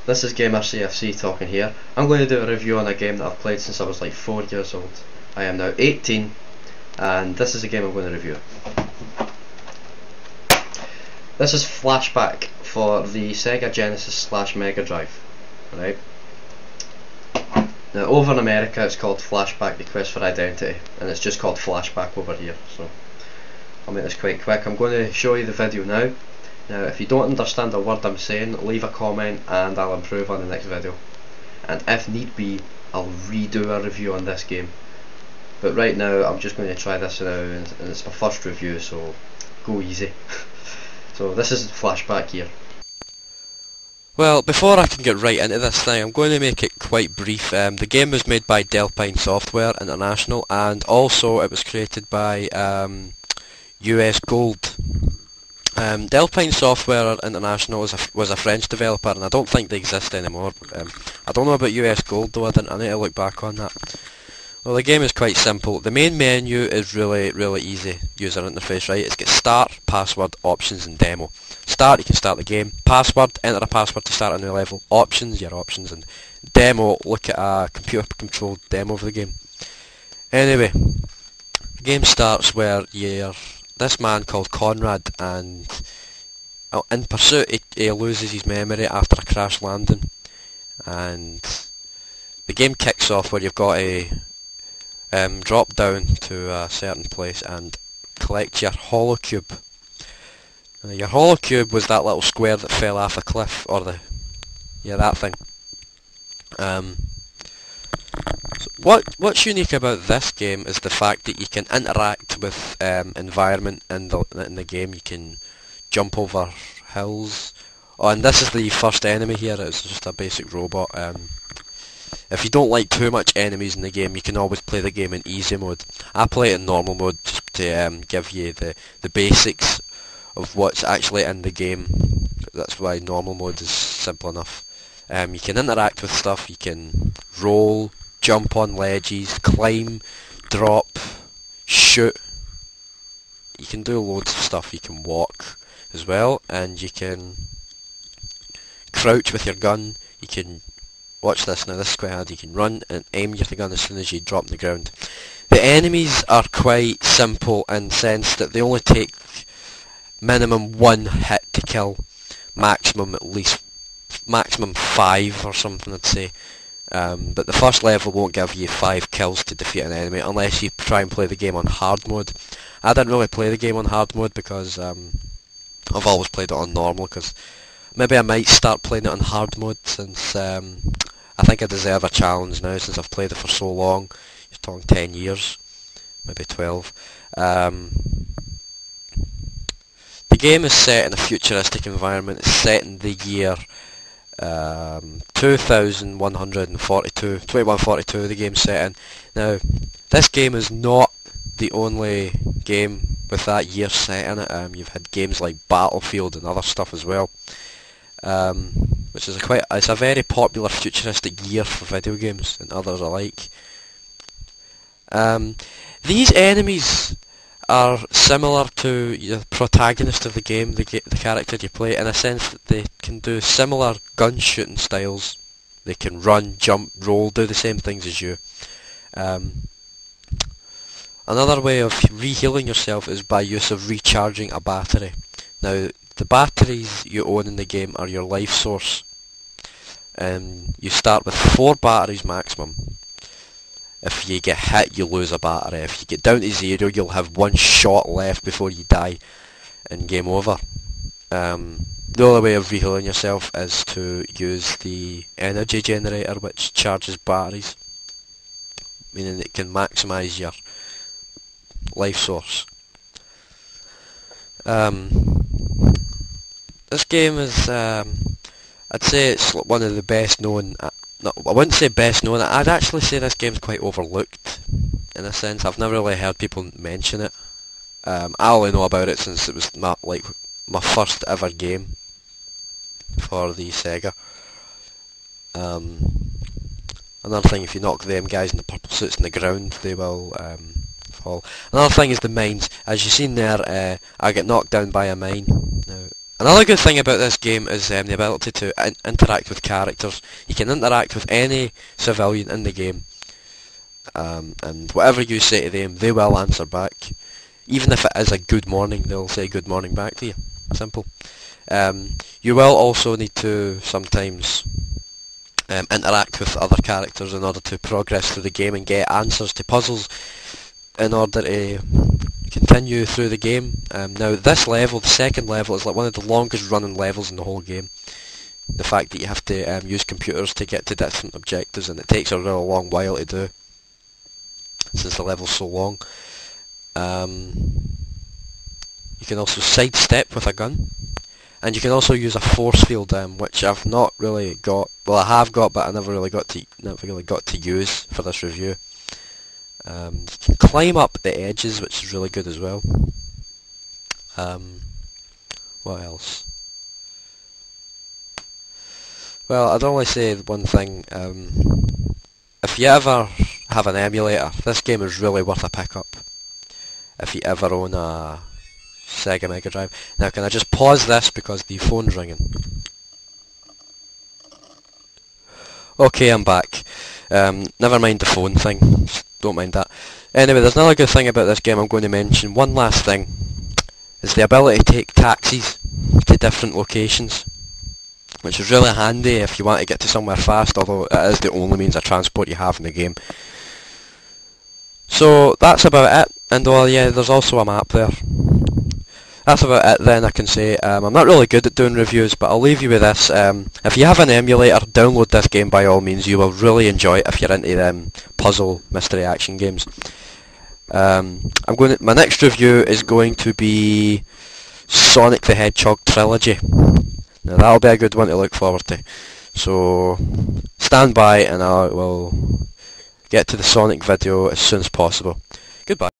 This is Gamer CFC talking here. I'm going to do a review on a game that I've played since I was like 4 years old. I am now 18 and this is a game I'm going to review. This is Flashback for the Sega Genesis / Mega Drive. Right? Now over in America it's called Flashback: The Quest for Identity, and it's just called Flashback over here. So I'll make this quite quick. I'm going to show you the video now. Now if you don't understand a word I'm saying, leave a comment and I'll improve on the next video. And if need be, I'll redo a review on this game. But right now I'm just going to try this now, and it's my first review, so go easy. So this is Flashback here. Well, before I can get right into this thing, I'm going to make it quite brief. The game was made by Delpine Software International, and also it was created by US Gold. Delpine Software International was a French developer, and I don't think they exist anymore. I don't know about US Gold though. I need to look back on that. Well, the game is quite simple. The main menu is really easy user interface, right? It's got start, password, options, and demo. Start, you can start the game. Password, enter a password to start a new level. Options, your options, and demo, look at a computer-controlled demo of the game. Anyway, the game starts where you're this man called Conrad, and in pursuit he loses his memory after a crash landing, and the game kicks off where you've got to drop down to a certain place and collect your holocube. Your holocube was that little square that fell off a cliff, or that thing. What's unique about this game is the fact that you can interact with environment in the game. You can jump over hills. Oh, and this is the first enemy here. It's just a basic robot. If you don't like too much enemies in the game, you can always play the game in easy mode. I play it in normal mode just to give you the basics of what's actually in the game. That's why normal mode is simple enough. You can interact with stuff. You can roll, jump on ledges, climb, drop, shoot. You can do loads of stuff. You can walk as well, and you can crouch with your gun. You can watch this now. This is quite hard. You can run and aim your gun as soon as you drop on the ground. The enemies are quite simple in the sense that they only take minimum 1 hit to kill, maximum 5 or something, I'd say. But the first level won't give you 5 kills to defeat an enemy unless you try and play the game on hard mode. I didn't really play the game on hard mode because I've always played it on normal, because maybe I might start playing it on hard mode since I think I deserve a challenge now since I've played it for so long. You're talking 10 years, maybe 12. The game is set in a futuristic environment. It's set in the year 2142, the game's set in. Now, this game is not the only game with that year set in it. You've had games like Battlefield and other stuff as well, which is it's a very popular futuristic year for video games and others alike. These enemies are similar to the protagonist of the game, the character you play, in a sense that they can do similar gun shooting styles. They can run, jump, roll, do the same things as you. Another way of re-healing yourself is by use of recharging a battery. Now, the batteries you own in the game are your life source. You start with 4 batteries maximum. If you get hit, you lose a battery. If you get down to 0, you'll have 1 shot left before you die, and game over. The only way of re-healing yourself is to use the energy generator, which charges batteries, meaning it can maximise your life source. This game is, I'd say it's one of the best known. No, I wouldn't say best known. I'd actually say this game's quite overlooked in a sense. I've never really heard people mention it. I only know about it since it was my first ever game for the Sega. Another thing, if you knock them guys in the purple suits in the ground, they will fall. Another thing is the mines. As you've seen there, I get knocked down by a mine. Now, Another good thing about this game is the ability to interact with characters. You can interact with any civilian in the game, and whatever you say to them, they will answer back. Even if it is a good morning, they'll say good morning back to you. Simple. You will also need to sometimes interact with other characters in order to progress through the game and get answers to puzzles in order to continue through the game. Now this level, the second level, is like one of the longest running levels in the whole game. The fact that you have to use computers to get to different objectives, and it takes a real long while to do since the level's so long. You can also sidestep with a gun, and you can also use a force field, which I've not really got. Well, I have got, but I never really got to use for this review. You can climb up the edges, which is really good as well. What else? Well, I'd only say one thing. If you ever have an emulator, this game is really worth a pickup. If you ever own a Sega Mega Drive. Now, can I just pause this because the phone's ringing? Okay, I'm back. Never mind the phone thing. Just don't mind that. Anyway, there's another good thing about this game I'm going to mention. One last thing is the ability to take taxis to different locations, which is really handy if you want to get to somewhere fast, although it is the only means of transport you have in the game. So that's about it, and yeah, there's also a map there. That's about it then, I can say. I'm not really good at doing reviews, but I'll leave you with this. If you have an emulator, download this game by all means. You will really enjoy it if you're into puzzle, mystery, action games. My next review is going to be Sonic the Hedgehog Trilogy. Now that'll be a good one to look forward to. So stand by and I will get to the Sonic video as soon as possible. Goodbye.